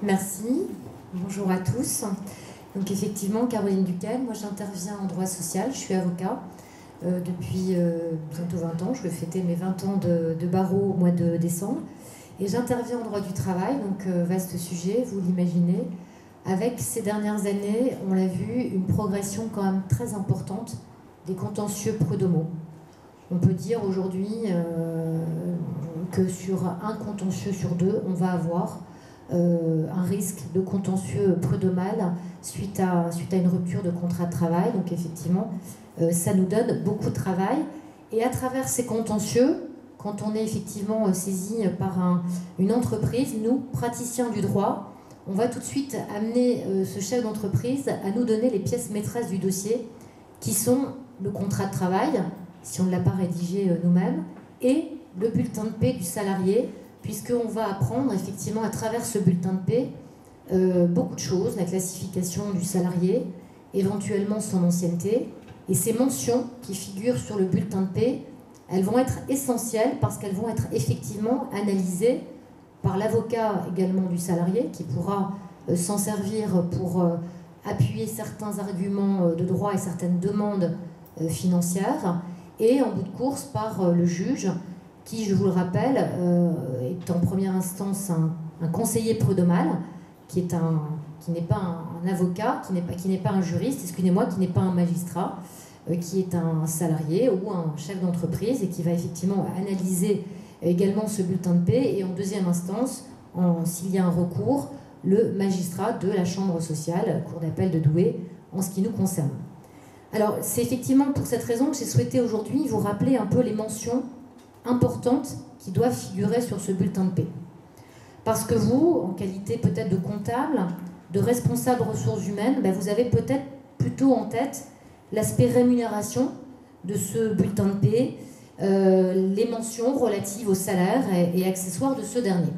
Merci, bonjour à tous. Donc effectivement, Caroline Duquesne, moi j'interviens en droit social, je suis avocat depuis bientôt 20 ans, je vais fêter mes 20 ans de barreau au mois de décembre. Et j'interviens en droit du travail, donc vaste sujet, vous l'imaginez. Avec ces dernières années, on l'a vu, une progression quand même très importante des contentieux prud'homaux. On peut dire aujourd'hui que sur un contentieux sur deux, on va avoir un risque de contentieux prud'homal suite à une rupture de contrat de travail. Donc effectivement, ça nous donne beaucoup de travail. Et à travers ces contentieux, quand on est effectivement saisi par une entreprise, nous, praticiens du droit, on va tout de suite amener ce chef d'entreprise à nous donner les pièces maîtresses du dossier, qui sont le contrat de travail, si on ne l'a pas rédigé nous-mêmes, et le bulletin de paie du salarié, puisqu'on va apprendre effectivement à travers ce bulletin de paie beaucoup de choses, la classification du salarié, éventuellement son ancienneté, et ces mentions qui figurent sur le bulletin de paie, elles vont être essentielles parce qu'elles vont être effectivement analysées par l'avocat également du salarié qui pourra s'en servir pour appuyer certains arguments de droit et certaines demandes financières, et en bout de course par le juge qui, je vous le rappelle, est en première instance un conseiller prud'homal, qui n'est pas un avocat, qui n'est pas un juriste, excusez-moi, qui n'est pas un magistrat, qui est un salarié ou un chef d'entreprise et qui va effectivement analyser également ce bulletin de paie, et en deuxième instance, s'il y a un recours, le magistrat de la chambre sociale, cour d'appel de Douai, en ce qui nous concerne. Alors, c'est effectivement pour cette raison que j'ai souhaité aujourd'hui vous rappeler un peu les mentions importantes qui doivent figurer sur ce bulletin de paie. Parce que vous, en qualité peut-être de comptable, de responsable ressources humaines, vous avez peut-être plutôt en tête l'aspect rémunération de ce bulletin de paie, les mentions relatives au salaire et accessoires de ce dernier.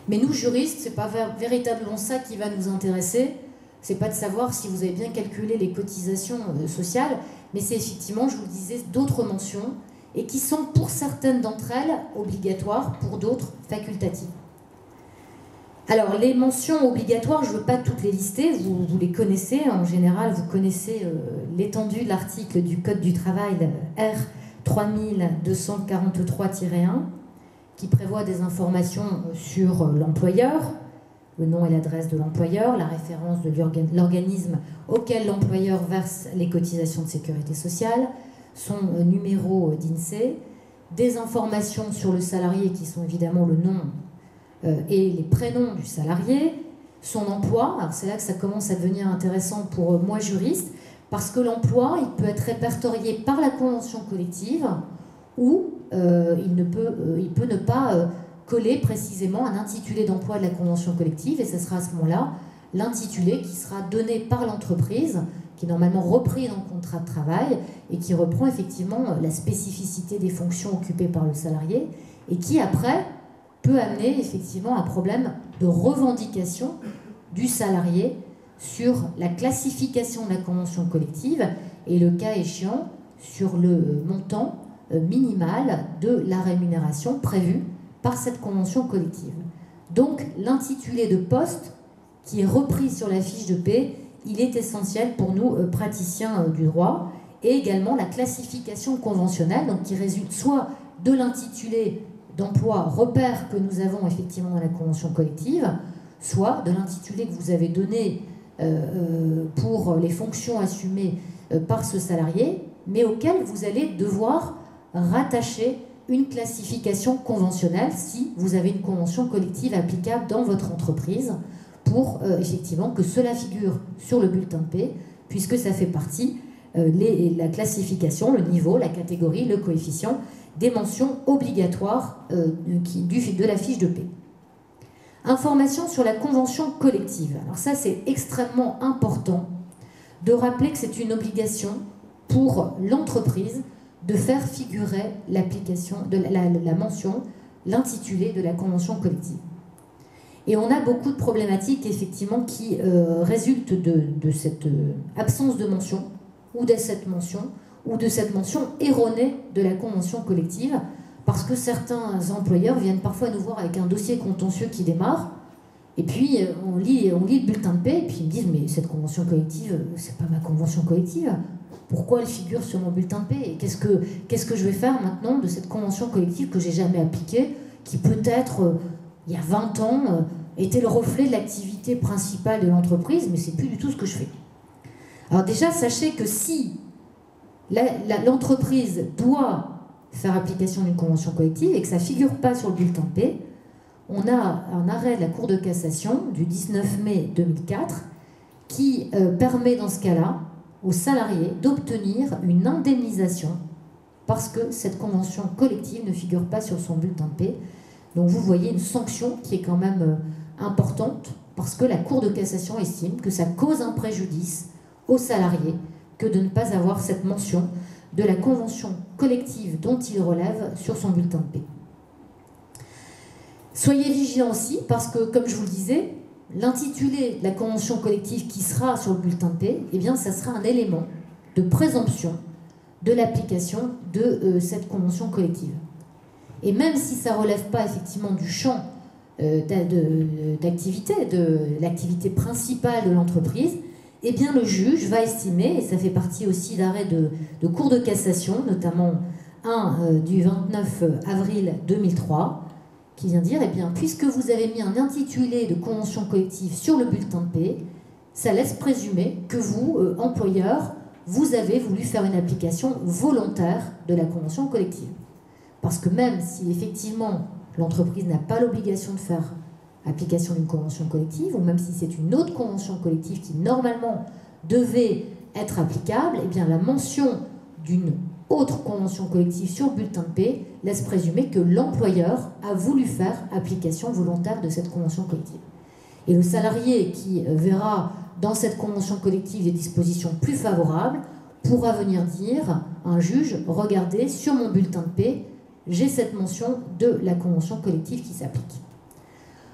Mais nous, juristes, ce n'est pas véritablement ça qui va nous intéresser. Ce n'est pas de savoir si vous avez bien calculé les cotisations sociales, mais c'est effectivement, je vous le disais, d'autres mentions, et qui sont pour certaines d'entre elles obligatoires, pour d'autres facultatives. Alors, les mentions obligatoires, je ne veux pas toutes les lister, vous les connaissez, en général, vous connaissez l'étendue de l'article du Code du travail R 3243-1, qui prévoit des informations sur l'employeur, le nom et l'adresse de l'employeur, la référence de l'organisme auquel l'employeur verse les cotisations de sécurité sociale, son numéro d'INSEE, des informations sur le salarié qui sont évidemment le nom et les prénoms du salarié, son emploi. Alors c'est là que ça commence à devenir intéressant pour moi juriste, parce que l'emploi, il peut être répertorié par la convention collective ou il peut ne pas coller précisément un intitulé d'emploi de la convention collective, et ce sera à ce moment-là l'intitulé qui sera donné par l'entreprise, qui est normalement repris dans le contrat de travail et qui reprend effectivement la spécificité des fonctions occupées par le salarié, et qui après peut amener effectivement un problème de revendication du salarié sur la classification de la convention collective et le cas échéant sur le montant minimal de la rémunération prévue par cette convention collective. Donc l'intitulé de poste qui est repris sur la fiche de paie, il est essentiel pour nous praticiens du droit, et également la classification conventionnelle, donc qui résulte soit de l'intitulé d'emploi repère que nous avons effectivement dans la convention collective, soit de l'intitulé que vous avez donné pour les fonctions assumées par ce salarié, mais auquel vous allez devoir rattacher une classification conventionnelle si vous avez une convention collective applicable dans votre entreprise, pour effectivement que cela figure sur le bulletin de paie, puisque ça fait partie la classification, le niveau, la catégorie, le coefficient des mentions obligatoires de la fiche de paie. Information sur la convention collective. Alors ça, c'est extrêmement important de rappeler que c'est une obligation pour l'entreprise de faire figurer l'application de la mention, l'intitulé de la convention collective. Et on a beaucoup de problématiques effectivement qui résultent de cette absence de mention ou de cette mention erronée de la convention collective, parce que certains employeurs viennent parfois nous voir avec un dossier contentieux qui démarre Et puis, on lit le bulletin de paie, et puis ils me disent, mais cette convention collective, c'est pas ma convention collective. Pourquoi elle figure sur mon bulletin de paie? Et qu'est-ce que je vais faire maintenant de cette convention collective que j'ai jamais appliquée, qui peut-être, il y a 20 ans, était le reflet de l'activité principale de l'entreprise, mais c'est plus du tout ce que je fais. Alors déjà, sachez que si l'entreprise doit faire application d'une convention collective et que ça ne figure pas sur le bulletin de paie, on a un arrêt de la Cour de cassation du 19 mai 2004 qui permet dans ce cas-là aux salariés d'obtenir une indemnisation parce que cette convention collective ne figure pas sur son bulletin de paie. Donc vous voyez une sanction qui est quand même importante parce que la Cour de cassation estime que ça cause un préjudice aux salariés que de ne pas avoir cette mention de la convention collective dont il relève sur son bulletin de paie. Soyez vigilants aussi parce que, comme je vous le disais, l'intitulé de la convention collective qui sera sur le bulletin de paie, eh bien, ça sera un élément de présomption de l'application de cette convention collective. Et même si ça ne relève pas effectivement du champ d'activité, de l'activité principale de l'entreprise, eh bien le juge va estimer, et ça fait partie aussi d'arrêts de cour de cassation, notamment un du 29 avril 2003, qui vient dire, eh bien, puisque vous avez mis un intitulé de convention collective sur le bulletin de paie, ça laisse présumer que vous, employeur, vous avez voulu faire une application volontaire de la convention collective. Parce que même si effectivement l'entreprise n'a pas l'obligation de faire application d'une convention collective, ou même si c'est une autre convention collective qui normalement devait être applicable, eh bien la mention d'une autre convention collective sur le bulletin de paie laisse présumer que l'employeur a voulu faire application volontaire de cette convention collective. Et le salarié qui verra dans cette convention collective des dispositions plus favorables pourra venir dire à un juge, regardez, sur mon bulletin de paie, j'ai cette mention de la convention collective qui s'applique.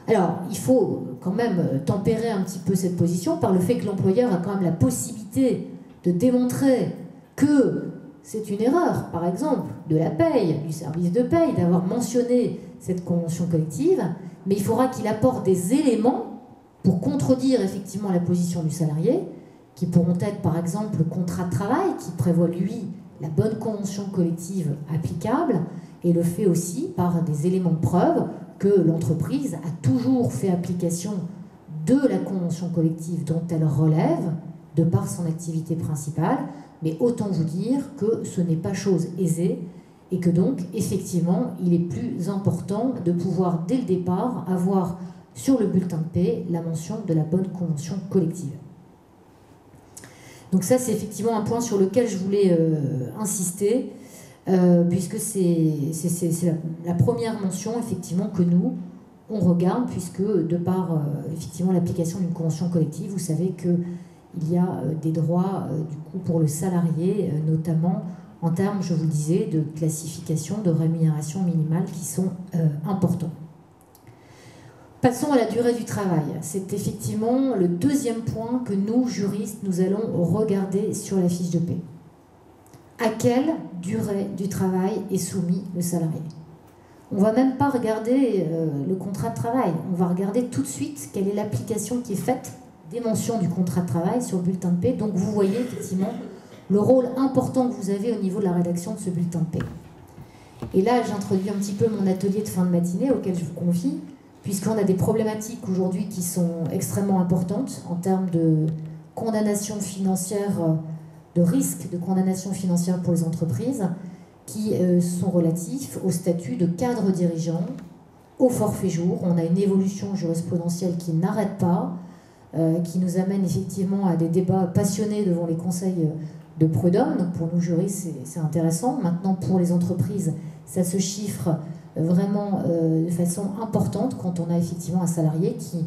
Alors, il faut quand même tempérer un petit peu cette position par le fait que l'employeur a quand même la possibilité de démontrer que c'est une erreur, par exemple, de la paye, du service de paye, d'avoir mentionné cette convention collective, mais il faudra qu'il apporte des éléments pour contredire effectivement la position du salarié, qui pourront être par exemple le contrat de travail, qui prévoit lui la bonne convention collective applicable, et le fait aussi par des éléments de preuve que l'entreprise a toujours fait application de la convention collective dont elle relève, de par son activité principale, mais autant vous dire que ce n'est pas chose aisée et que donc, effectivement, il est plus important de pouvoir, dès le départ, avoir sur le bulletin de paie la mention de la bonne convention collective. Donc ça, c'est effectivement un point sur lequel je voulais insister, puisque c'est la première mention, effectivement, que nous, on regarde, puisque de par, effectivement, l'application d'une convention collective, vous savez qu'il y a des droits, du coup, pour le salarié, notamment en termes, je vous le disais, de classification, de rémunération minimale qui sont importants. Passons à la durée du travail. C'est effectivement le deuxième point que nous, juristes, nous allons regarder sur la fiche de paie. À quelle durée du travail est soumis le salarié? On ne va même pas regarder le contrat de travail. On va regarder tout de suite quelle est l'application qui est faite des mentions du contrat de travail sur le bulletin de paie. Donc vous voyez effectivement le rôle important que vous avez au niveau de la rédaction de ce bulletin de paie. Et là, j'introduis un petit peu mon atelier de fin de matinée auquel je vous confie, puisqu'on a des problématiques aujourd'hui qui sont extrêmement importantes en termes de condamnation financière, de risque de condamnation financière pour les entreprises, qui sont relatifs au statut de cadre dirigeant, au forfait jour. On a une évolution jurisprudentielle qui n'arrête pas, qui nous amène effectivement à des débats passionnés devant les conseils de prud'homme. Donc pour nous juristes, c'est intéressant. Maintenant, pour les entreprises, ça se chiffre vraiment de façon importante quand on a effectivement un salarié qui,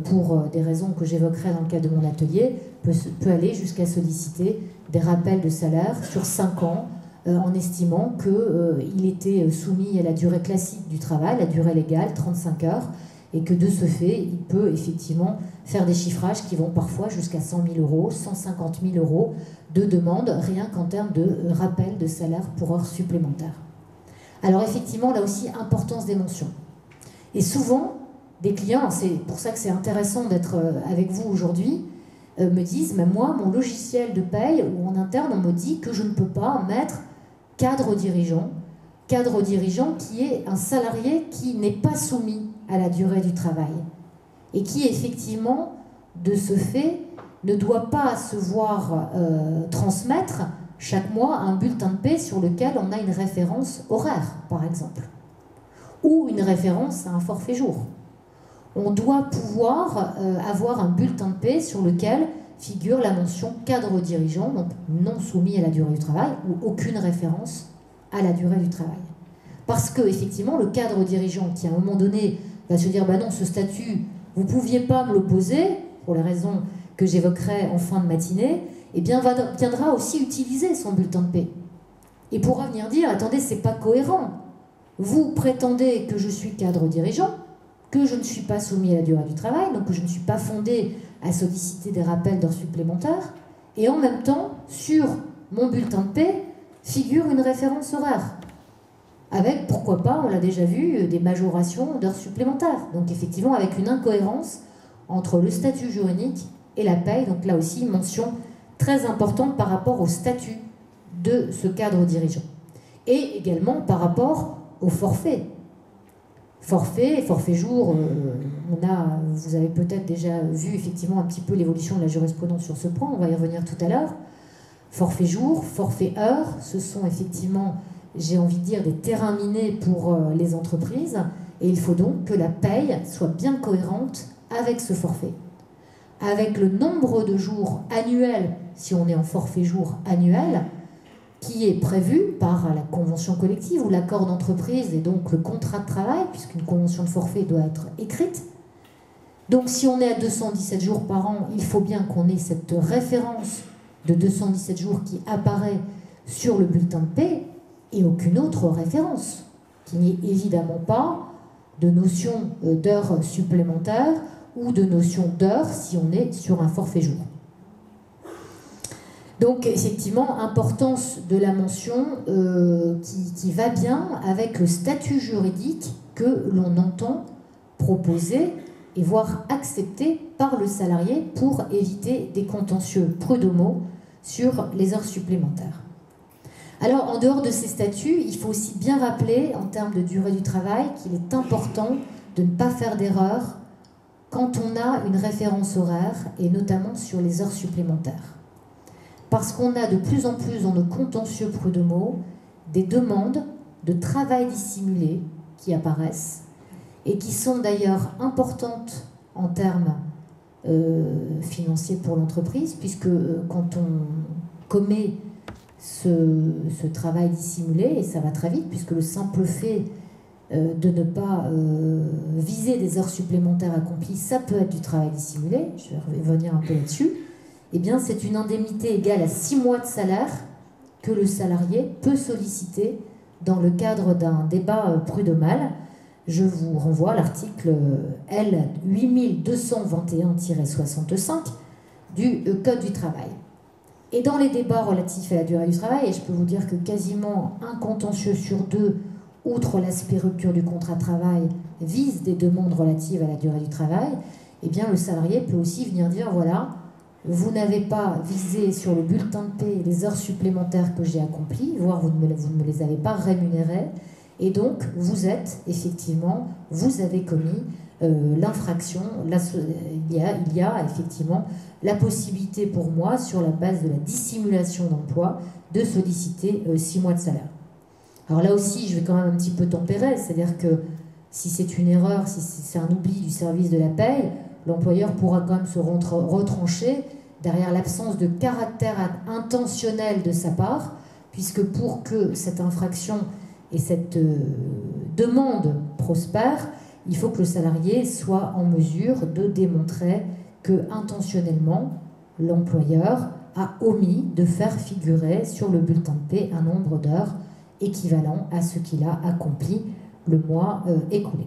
pour des raisons que j'évoquerai dans le cadre de mon atelier, peut aller jusqu'à solliciter des rappels de salaire sur 5 ans, en estimant qu'il était soumis à la durée classique du travail, la durée légale, 35 heures, et que de ce fait, il peut effectivement faire des chiffrages qui vont parfois jusqu'à 100 000 euros, 150 000 euros de demande, rien qu'en termes de rappel de salaire pour heure supplémentaire. Alors effectivement, là aussi, importance des mentions. Et souvent, des clients, c'est pour ça que c'est intéressant d'être avec vous aujourd'hui, me disent, mais moi, mon logiciel de paye, ou en interne, on me dit que je ne peux pas mettre cadre dirigeant qui est un salarié qui n'est pas soumis à la durée du travail et qui, effectivement, de ce fait, ne doit pas se voir transmettre chaque mois un bulletin de paie sur lequel on a une référence horaire, par exemple, ou une référence à un forfait jour. On doit pouvoir avoir un bulletin de paie sur lequel figure la mention cadre dirigeant, donc non soumis à la durée du travail, ou aucune référence à la durée du travail. Parce que, effectivement, le cadre dirigeant qui, à un moment donné, va se dire, bah non, ce statut, vous ne pouviez pas me l'opposer, pour les raisons que j'évoquerai en fin de matinée, eh bien, viendra aussi utiliser son bulletin de paie. Et pourra venir dire, attendez, c'est pas cohérent. Vous prétendez que je suis cadre dirigeant, que je ne suis pas soumis à la durée du travail, donc que je ne suis pas fondé à solliciter des rappels d'heures supplémentaires, et en même temps, sur mon bulletin de paie, figure une référence horaire, avec, pourquoi pas, on l'a déjà vu, des majorations d'heures supplémentaires. Donc effectivement, avec une incohérence entre le statut juridique et la paye, donc là aussi, une mention très importante par rapport au statut de ce cadre dirigeant. Et également par rapport au forfait. Forfait jour, vous avez peut-être déjà vu effectivement un petit peu l'évolution de la jurisprudence sur ce point, on va y revenir tout à l'heure. Forfait jour, forfait heure, ce sont effectivement, j'ai envie de dire, des terrains minés pour les entreprises, et il faut donc que la paye soit bien cohérente avec ce forfait, avec le nombre de jours annuels, si on est en forfait jour annuel, qui est prévu par la convention collective ou l'accord d'entreprise et donc le contrat de travail, puisqu'une convention de forfait doit être écrite. Donc si on est à 217 jours par an, il faut bien qu'on ait cette référence de 217 jours qui apparaît sur le bulletin de paie et aucune autre référence, qu'il n'y ait évidemment pas de notion d'heures supplémentaires ou de notion d'heures si on est sur un forfait jour. Donc, effectivement, importance de la mention qui va bien avec le statut juridique que l'on entend proposer et voire accepter par le salarié pour éviter des contentieux prud'homaux sur les heures supplémentaires. Alors, en dehors de ces statuts, il faut aussi bien rappeler, en termes de durée du travail, qu'il est important de ne pas faire d'erreur quand on a une référence horaire, et notamment sur les heures supplémentaires. Parce qu'on a de plus en plus dans nos contentieux prud'homaux des demandes de travail dissimulé qui apparaissent et qui sont d'ailleurs importantes en termes financiers pour l'entreprise, puisque quand on commet ce travail dissimulé, et ça va très vite, puisque le simple fait de ne pas viser des heures supplémentaires accomplies, ça peut être du travail dissimulé, je vais revenir un peu là-dessus, eh bien c'est une indemnité égale à 6 mois de salaire que le salarié peut solliciter dans le cadre d'un débat prud'homal. Je vous renvoie à l'article L 8221-65 du Code du travail. Et dans les débats relatifs à la durée du travail, et je peux vous dire que quasiment un contentieux sur deux, outre l'aspect rupture du contrat de travail, vise des demandes relatives à la durée du travail, eh bien le salarié peut aussi venir dire, voilà, vous n'avez pas visé sur le bulletin de paie les heures supplémentaires que j'ai accomplies, voire vous ne me les avez pas rémunérées, et donc vous êtes, effectivement, vous avez commis l'infraction. Il y a effectivement la possibilité pour moi, sur la base de la dissimulation d'emploi, de solliciter 6 mois de salaire. Alors là aussi, je vais quand même un petit peu tempérer, c'est-à-dire que si c'est une erreur, si c'est un oubli du service de la paye, l'employeur pourra quand même se retrancher derrière l'absence de caractère intentionnel de sa part, puisque pour que cette infraction et cette demande prospère, il faut que le salarié soit en mesure de démontrer que intentionnellement, l'employeur a omis de faire figurer sur le bulletin de paie un nombre d'heures équivalent à ce qu'il a accompli le mois écoulé.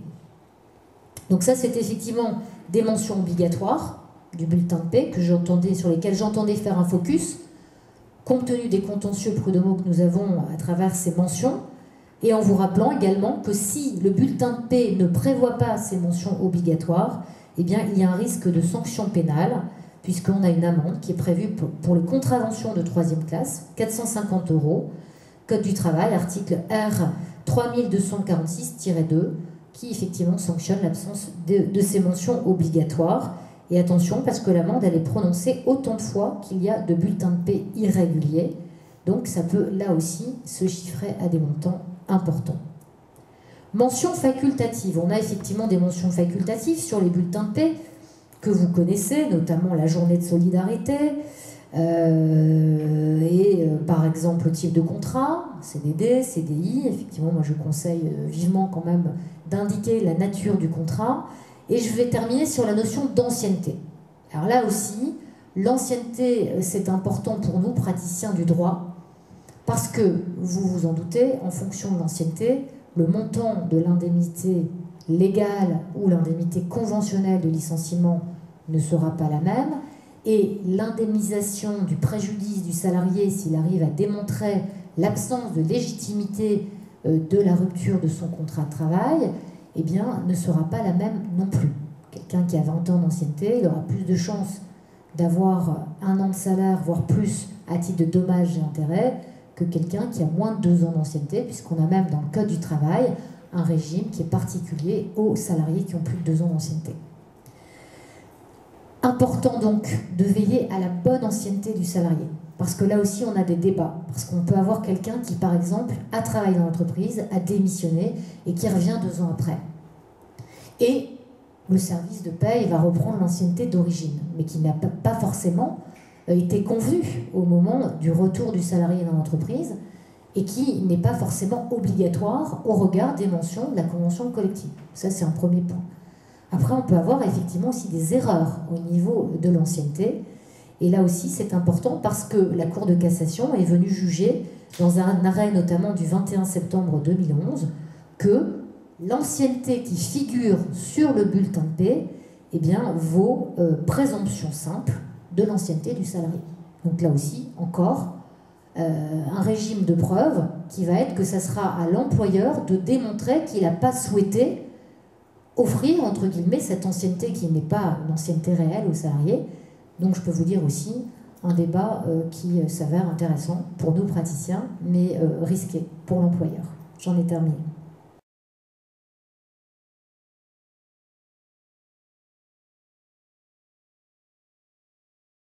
Donc ça, c'est effectivement des mentions obligatoires du bulletin de paie sur lesquelles j'entendais faire un focus, compte tenu des contentieux prud'homaux que nous avons à travers ces mentions, Et en vous rappelant également que si le bulletin de paie ne prévoit pas ces mentions obligatoires, eh bien, il y a un risque de sanction pénale, puisqu'on a une amende qui est prévue pour les contraventions de 3e classe, 450 €, Code du travail, article R 3246-2, qui effectivement sanctionne l'absence de ces mentions obligatoires. Et attention, parce que l'amende, elle est prononcée autant de fois qu'il y a de bulletins de paie irréguliers. Donc ça peut, là aussi, se chiffrer à des montants importants. Mentions facultatives. On a effectivement des mentions facultatives sur les bulletins de paie que vous connaissez, notamment la journée de solidarité, par exemple le type de contrat, CDD, CDI. Effectivement, moi je conseille vivement quand même d'indiquer la nature du contrat. Et je vais terminer sur la notion d'ancienneté. Alors là aussi, l'ancienneté, c'est important pour nous, praticiens du droit, parce que, vous vous en doutez, en fonction de l'ancienneté, le montant de l'indemnité légale ou l'indemnité conventionnelle de licenciement ne sera pas la même, et l'indemnisation du préjudice du salarié, s'il arrive à démontrer l'absence de légitimité de la rupture de son contrat de travail, eh bien, ne sera pas la même non plus. Quelqu'un qui a 20 ans d'ancienneté, il aura plus de chances d'avoir 1 an de salaire, voire plus, à titre de dommages et intérêts, que quelqu'un qui a moins de 2 ans d'ancienneté, puisqu'on a même dans le Code du travail un régime qui est particulier aux salariés qui ont plus de 2 ans d'ancienneté. Important donc de veiller à la bonne ancienneté du salarié, parce que là aussi on a des débats, parce qu'on peut avoir quelqu'un qui par exemple a travaillé dans l'entreprise, a démissionné et qui revient 2 ans après. Et le service de paie va reprendre l'ancienneté d'origine, mais qui n'a pas forcément été convenu au moment du retour du salarié dans l'entreprise et qui n'est pas forcément obligatoire au regard des mentions de la convention collective. Ça, c'est un premier point. Après, on peut avoir effectivement aussi des erreurs au niveau de l'ancienneté. Et là aussi, c'est important parce que la Cour de cassation est venue juger, dans un arrêt notamment du 21 septembre 2011, que l'ancienneté qui figure sur le bulletin de paie, eh bien, vaut présomption simple de l'ancienneté du salarié. Donc là aussi, encore, un régime de preuve qui va être que ça sera à l'employeur de démontrer qu'il n'a pas souhaité offrir, entre guillemets, cette ancienneté qui n'est pas une ancienneté réelle au salarié. Donc je peux vous dire aussi un débat qui s'avère intéressant pour nous praticiens, mais risqué pour l'employeur. J'en ai terminé.